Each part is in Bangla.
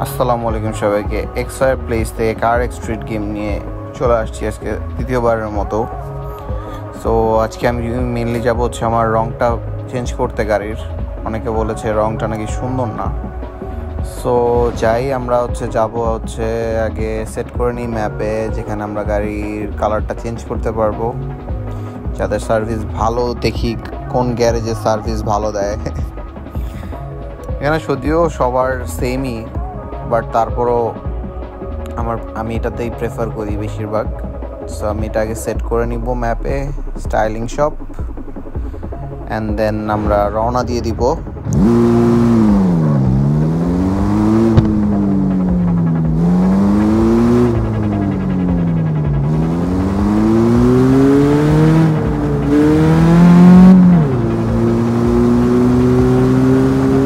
আসসালামু আলাইকুম সবাইকে। এক্সআর প্লেস থেকে কার স্ট্রিট গেম নিয়ে চলে আসছি আজকে দ্বিতীয়বারের মতো। সো আজকে আমি মেনলি যাব হচ্ছে আমার রংটা চেঞ্জ করতে গাড়ির। অনেকে বলেছে রংটা নাকি সুন্দর না। সো যাই আমরা যাব আগে সেট করে নিই ম্যাপে, যেখানে আমরা গাড়ির কালারটা চেঞ্জ করতে পারবো, যাদের সার্ভিস ভালো, দেখি কোন গ্যারেজে সার্ভিস ভালো দেয়। এখানে যদিও সবার সেমই, বাট তারপরও আমি এটাতেই প্রেফার করি বেশিরভাগ। সো আমি এটা আগে সেট করে নিব ম্যাপে, স্টাইলিং শপ, অ্যান্ড দেন আমরা রওনা দিয়ে দিব।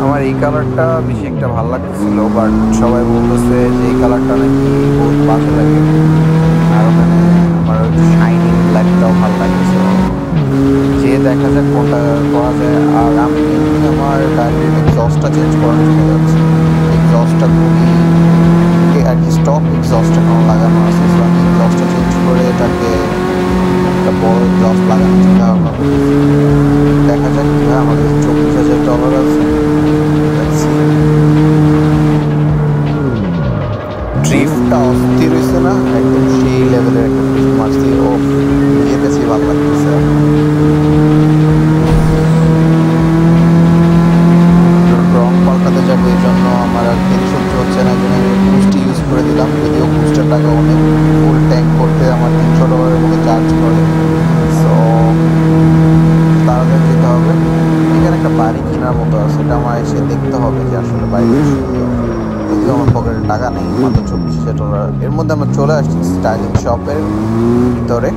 আমার এই কালারটা বেশি একটা ভালো লাগতেছিল, বাট সবাই বলতেছে যে এই কালারটা নাকি বহুত বাজে লাগে, আর ওখানে আমার শাইনিং ব্ল্যাকটাও ভালো লাগতেছিল। যে দেখা যাক কোনটা করা যায়। আর আমি আমার গাড়ির এক্সস্টটা চেঞ্জ করার জন্য যাচ্ছি। এক্সস্টটা খুবই আর কি স্টক এক্সস্ট এখন লাগানো আছে, সো আমি এক্সস্টটা চেঞ্জ করে এটাকে একটা বড় এক্সস্ট লাগানো চিন্তা ভাবনা করতেছি। দেখা যাক কীভাবে। আমাদের $24,000 আছে। ড্রিফটটা অস্থির হয়েছে না, একদম সেই লেভেলের একটা ড্রিফট মারছি। ও নিজের কাছেই ভালো লাগতেছে। রং পাল্টাতে যাবো, এই জন্য আমার আর দেরি সহ্য হচ্ছে না, যেন আমি বুস্ট ইউজ করে দিলাম। যদিও বুস্টের টাকা অনেক, ফুল ট্যাঙ্ক করতে আমার $300 মতো চার্জ করে। সো তাড়াতাড়ি যেতে হবে। এখানে একটা বাড়ি কেনার মতো আছে, সেটা আমার এসে দেখতে হবে যে আসলে বাড়িটা সুন্দর। যদিও আমার পকেটে টাকা নেই, মাত্র $24,000। এর মধ্যে আমরা চলে আসছি স্টাইলিং শপের ভিতরে।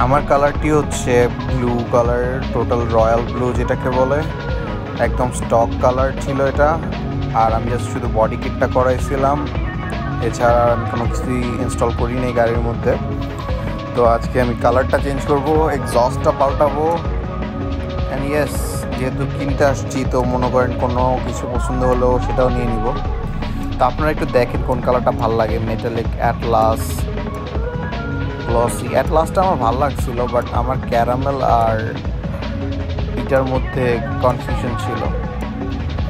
আমার কালারটি হচ্ছে blue colour, total royal blue যেটাকে বলে। একদম স্টক কালার ছিল এটা। আর আমি জাস্ট শুধু বডি কিটটা করাইছিলাম, এছাড়া আমি কোনো কিছুই ইনস্টল করিনি এই গাড়ির মধ্যে। তো আজকে আমি কালারটা চেঞ্জ করবো, এক্সস্টটা পাল্টাবো। অ্যান্ড ইয়েস, যেহেতু কিনতে আসছি, তো মনে করেন কোনো কিছু পছন্দ হলেও সেটাও নিয়ে নিব। তো আপনারা একটু দেখেন কোন কালারটা ভালো লাগে। Metallic, Atlas, glossy. অ্যাটলাসটা আমার ভালো লাগছিল, বাট আমার ক্যারামেল আর এটার মধ্যে কনফিউশন ছিল।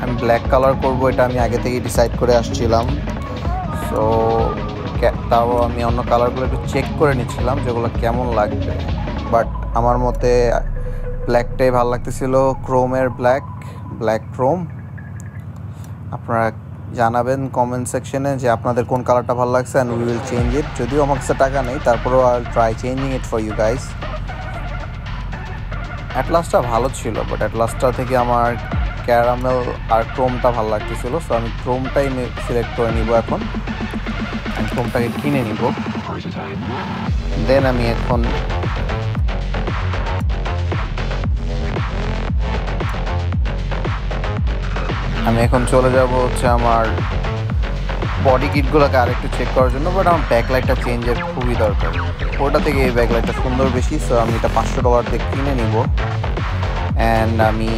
আমি ব্ল্যাক কালার করব, এটা আমি আগে থেকেই ডিসাইড করে আসছিলাম। সো তাও আমি অন্য কালারগুলো একটু চেক করে নিচ্ছিলাম যেগুলো কেমন লাগবে, বাট আমার মতে ব্ল্যাকটাই ভালো লাগতেছিল। ক্রোমের ব্ল্যাক ক্রোম। আপনারা জানাবেন কমেন্ট সেকশনে যে আপনাদের কোন কালারটা ভালো লাগছে, and we will change it. যদিও আমার কাছে টাকা নেই, তারপরেও I will try changing it for you guys. অ্যাটলাসটা ভালো ছিল, বাট অ্যাটলাসটা থেকে আমার ক্যারামেল আর ক্রোমটা ভালো লাগতেছিল। সো আমি ক্রোমটাই সিলেক্ট করে নিব এখন। ক্রোমটাকে কিনে নিব। দেন আমি এখন চলে যাব আমার বডি কিটগুলোকে আরেকটু চেক করার জন্য। বাট আমার ব্যাকলাইটটা চেঞ্জের খুবই দরকার। ওটা থেকে এই ব্যাকলাইটটা সুন্দর বেশি, সো আমি এটা $500 দিয়ে কিনে নিব। অ্যান্ড আমি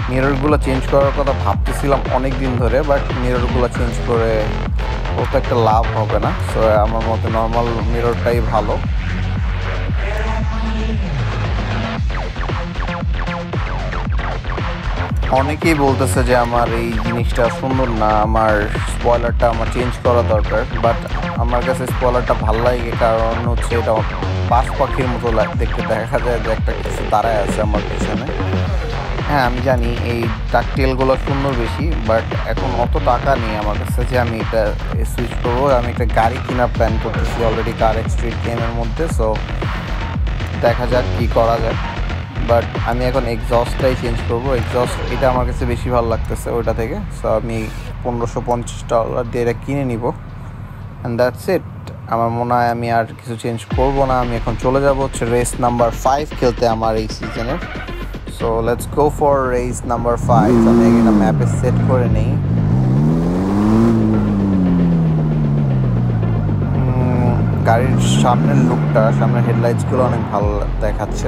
মিররগুলো চেঞ্জ করার কথা ভাবতেছিলাম অনেক দিন ধরে, বাট মিররগুলো চেঞ্জ করে ওটা একটা লাভ হবে না। সো আমার মতে নর্মাল মিররটাই ভালো। অনেকেই বলতেছে যে আমার এই জিনিসটা সুন্দর না, আমার স্পয়লারটা আমার চেঞ্জ করা দরকার। বাট আমার কাছে স্পয়লারটা ভালো লাগে, কারণ হচ্ছে এটা পাশ পাখির মতো দেখতে, দেখা যায় যে একটা কিছু দাঁড়ায় আছে আমার পিছনে। হ্যাঁ, আমি জানি এই টাকটেলগুলো সুন্দর বেশি, বাট এখন অত টাকা নেই আমার কাছে যে আমি এটা সুইচ করবো। আমি একটা গাড়ি কেনার প্ল্যান করতেছি অলরেডি কার স্ট্রিট গেমের মধ্যে। সো দেখা যাক কী করা যায়। বাট আমি এখন এক্সস্টটাই চেঞ্জ করবো। এক্সস্ট এটা আমার কাছে বেশি ভালো লাগতেছে ওইটা থেকে। সো আমি $1,550 দিয়ে এটা কিনে নিব, অ্যান্ড দ্যাটস ইট। আমার মনে হয় আমি আর কিছু চেঞ্জ করব না। আমি এখন চলে যাব রেস নাম্বার 5 খেলতে আমার এই সিজনের। So let's go for race number 5। আমি একটা ম্যাপে সেট করে নিই। গাড়ির সামনের লুকটা, সামনের হেডলাইটসগুলো অনেক ভালো দেখাচ্ছে।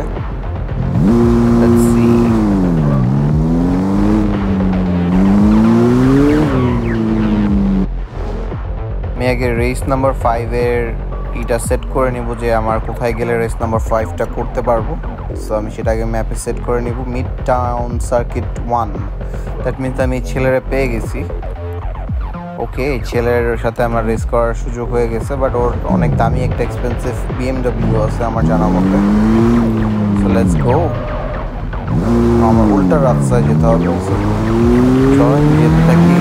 আমি আগে রেস নাম্বার 5-এর এটা সেট করে নিব যে আমার কোথায় গেলে রেস নাম্বার 5টা করতে পারবো। সো আমি সেটা আগে ম্যাপে সেট করে নিব। Mid town circuit 1, that means আমি ছেলেরা পেয়ে গেছি। ওকে, ছেলের সাথে আমার রেস করার সুযোগ হয়ে গেছে, বাট ওর অনেক দামি একটা এক্সপেন্সিভ BMW আছে আমার জানা মতে। So let's go. আমার উল্টা রাস্তায় যেতে হবে। চলো যেতে থাকি।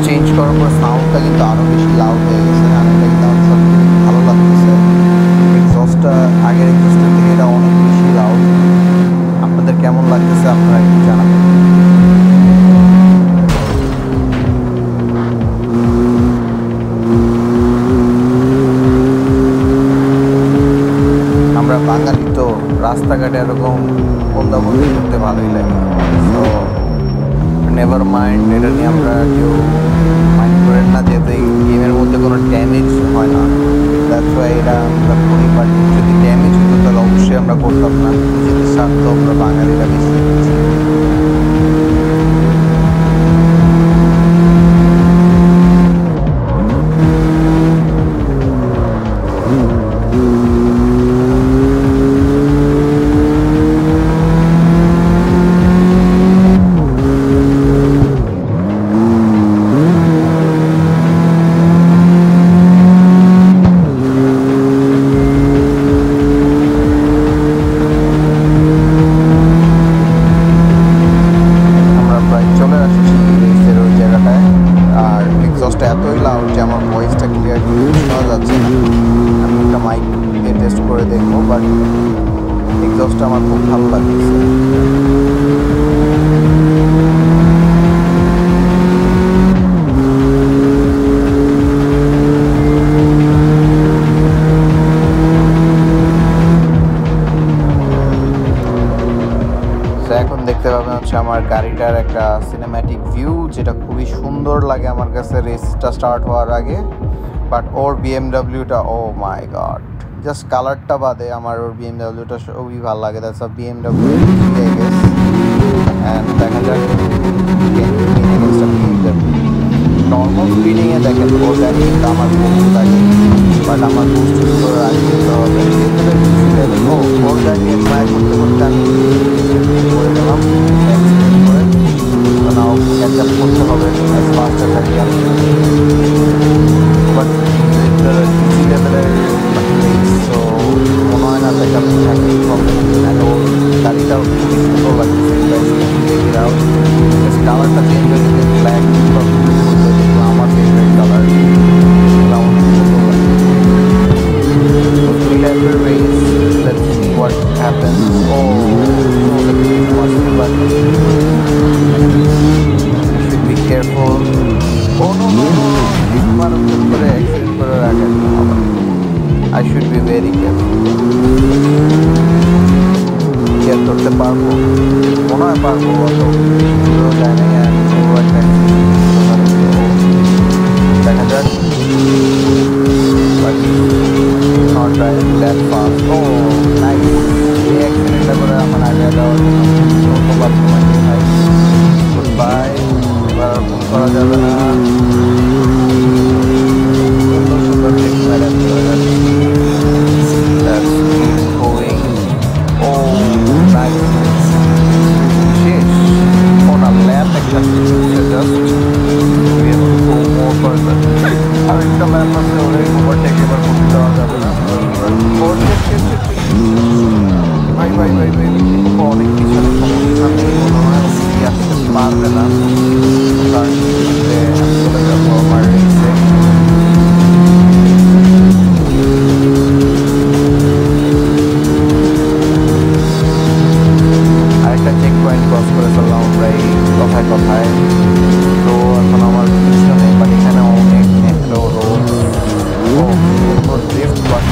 চেঞ্জ করার পর সাউন্ডটা কিন্তু আরও বেশি লাউড হয়ে গেছে। আমি এটা কিন্তু আমার সব ভালো লাগতেছে। এক্সস্টটা আগের এক্সস্টের থেকে এটা অনেক বেশি লাউড। আপনাদের কেমন লাগতেছে আপনারা একটু জানাবেন। আমরা বাঙালি তো রাস্তাঘাটে এরকম বন্দাবন্দি করতে ভালোই লাগে। তো নেভার মাইন্ড, এটা নিয়ে আমরা কেউ মাইন্ড করেন না, যেহেতু এই গেমের মধ্যে কোনো ড্যামেজ হয় না। দ্যাটস ওয়াই এটা আমরা করি। বাট যদি ড্যামেজ হতো তাহলে অবশ্যই আমরা করতাম না। নিজেদের স্বার্থ আমরা বাঙালিরা বেশি দেখছি। এতই লাউড যে আমার ভয়েসটা ক্লিয়ার শোনা যাচ্ছে না। আমি একটা মাইক দিয়ে টেস্ট করে দেখবো, বাট এক্সস্টটা আমার খুব ভালো লাগছে। এখন দেখতে পাবেন হচ্ছে আমার গাড়িটার একটা সিনেম্যাটিক ভিউ, যেটা খুবই সুন্দর লাগে আমার কাছে রেসটা স্টার্ট হওয়ার আগে। বাট ওর BMWটা, ও মাই গড, জাস্ট কালারটা বাদে আমার ওর BMWটা খুবই ভালো লাগে। That's a BMW I guess. And দেখা যাক নর্মাল স্পিডিংয়ে দেখেন ওর গাড়ি কিন্তু আমার বুস্ট লাগে, বাট আমার বুস্ট করে আগে দিতে হবে। ও ওর গাড়ি ট্রাই করতে করতে আমি করে গেলাম করে। নাও ক্যাচ আপ করতে হবে as fast as I can. But easy লেভেলের সো মনে হয় না ব্যাকআপ থাকলেই প্রবলেম। অ্যান্ড ওর গাড়িটাও খুবই সুন্দর লাগছে। কালারটা চেঞ্জ হয়ে গেছে, ব্ল্যাক আমার ফেভারিট কালার। অনেক সুন্দর লাগছে। Let's see what happens. Oh, the pace was but should be careful. Oh no no no! I should be very careful. Care করতে পারবো, মনে হয় পারবো। অত যায় না, দেখা যাক। But not driving that fast. Oh, nice. এই অ্যাক্সিডেন্টটা করে আমার আগে যাওয়ার জন্য ধন্যবাদ তোমাকে ভাই। Good bye. এবার ফোন করা যাবে না। সুন্দর সুন্দর ট্রিক্স মেরে চলে যাচ্ছে। Let's keep going. Oh, nice. শেষ। On a lap একটা just we have to go more further. আরেকটা ল্যাপ আছে, ওরে ওভারটেক এবার করতে দেওয়া যাবে না। ভাই ভাই ভাই ভাই অনেক পিছনে সমস্যা নেই মনে হয়, আসতে পারবে না। কারণ আমি চলে যাবো আমার রেসে। আরেকটা চেক পয়েন্ট ক্রস করে ফেললাম আমরা এই কথায় কথায়। তো এখন আমার পিছনে বাট এখানে অনেক নেটলো রোড। ও ড্রিফট বাট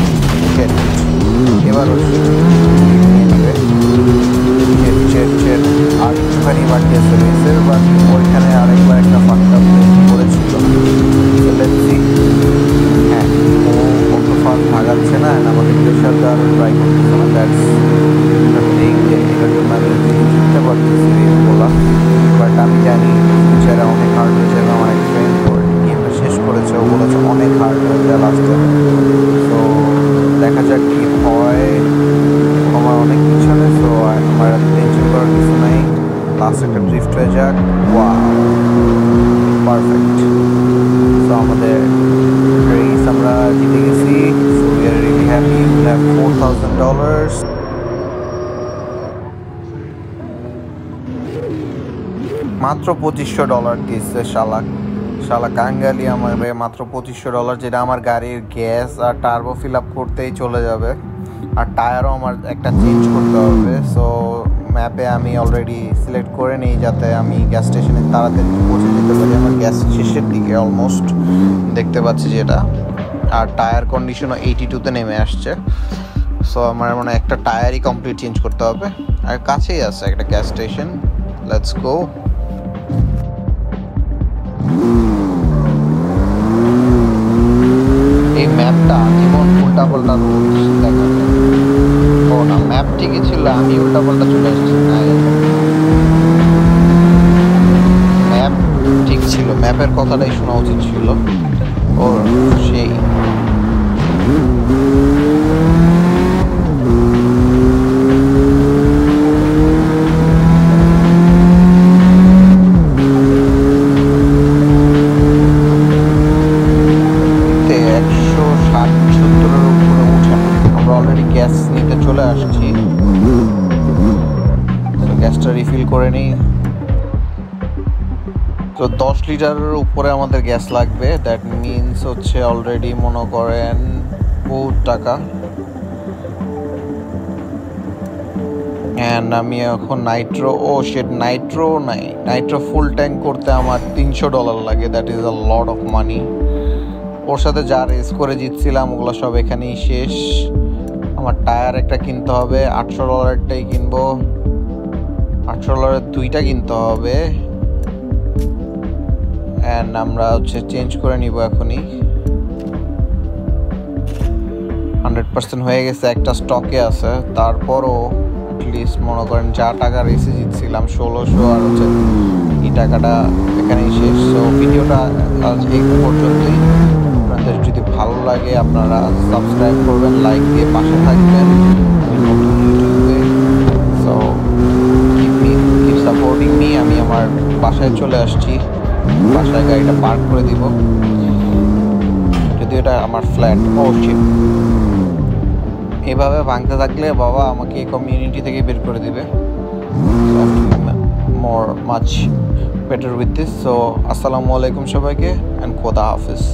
এবারও নিয়ে নেবে। জাস্ট একটা ড্রিফট হয়ে যাক। Wow, perfect. সো আমাদের রেস আমরা জিতে গেছি। So we are really happy. Will have $4,000। মাত্র $2,500 দিচ্ছে শালা কাঙ্গালি আমারে মাত্র $2,500, যেটা আমার গাড়ির গ্যাস আর টার্বো ফিল আপ করতেই চলে যাবে, আর টায়ারও আমার একটা চেঞ্জ করতে হবে। সো ম্যাপে আমি অলরেডি সিলেক্ট করে নিই যাতে আমি গ্যাস স্টেশনে তাড়াতাড়ি পৌঁছে যেতে পারি। আমার গ্যাস শেষের দিকে অলমোস্ট দেখতে পাচ্ছি যেটা, আর টায়ার কন্ডিশনও 82-তে নেমে আসছে। সো আমার মানে একটা টায়ারই কমপ্লিট চেঞ্জ করতে হবে, আর কাছেই আছে একটা গ্যাস স্টেশন। Let's go. এই ম্যাপটা জীবন উল্টাপাল্টা রুলস দেখা যায়। ও না, ম্যাপ ঠিকই ছিল, আমি উল্টাপাল্টা চলে এসেছি। ম্যাপ ঠিক ছিল, ম্যাপের কথাটাই শোনা উচিত ছিল। ও সেই চলে আসছি। গ্যাসটা রিফিল করে নিই। তো 10 লিটারের উপরে আমাদের গ্যাস লাগবে। দ্যাট মিনস হচ্ছে অলরেডি মনে করেন বহুত টাকা। অ্যান্ড আমি এখন নাইট্রো নাই, নাইট্রো ফুল ট্যাঙ্ক করতে আমার $300 লাগে। That is a lot of money. ওর সাথে যা রেস করে জিতছিলাম ওগুলো সব এখানেই শেষ। আমার টায়ার একটা কিনতে হবে, $800টাই কিনবো। $800 2টা কিনতে হবে। অ্যান্ড আমরা হচ্ছে চেঞ্জ করে নিব এখনই। 100% হয়ে গেছে, একটা স্টকে আছে। তারপরও অ্যাটলিস্ট মনে করেন যা টাকা রেসে জিতছিলাম 1600, আর হচ্ছে এই টাকাটা এখানেই শেষ। সো ভিডিওটা আজ এই পর্যন্তই। আপনাদের যদি ভালো লাগে আপনারা সাবস্ক্রাইব করবেন, লাইক দিয়ে পাশে থাকবেন নতুন ইউটিউবে। So keep supporting me. আমি আমার বাসায় চলে আসছি, বাসায় গাড়িটা পার্ক করে দিব। যদি এটা আমার ফ্ল্যাট। ও শিট, এভাবে ভাঙতে থাকলে বাবা আমাকে এই কমিউনিটি থেকে বের করে দিবে। Much better with this. So আসসালামু আলাইকুম সবাইকে, অ্যান্ড খোদা হাফিজ।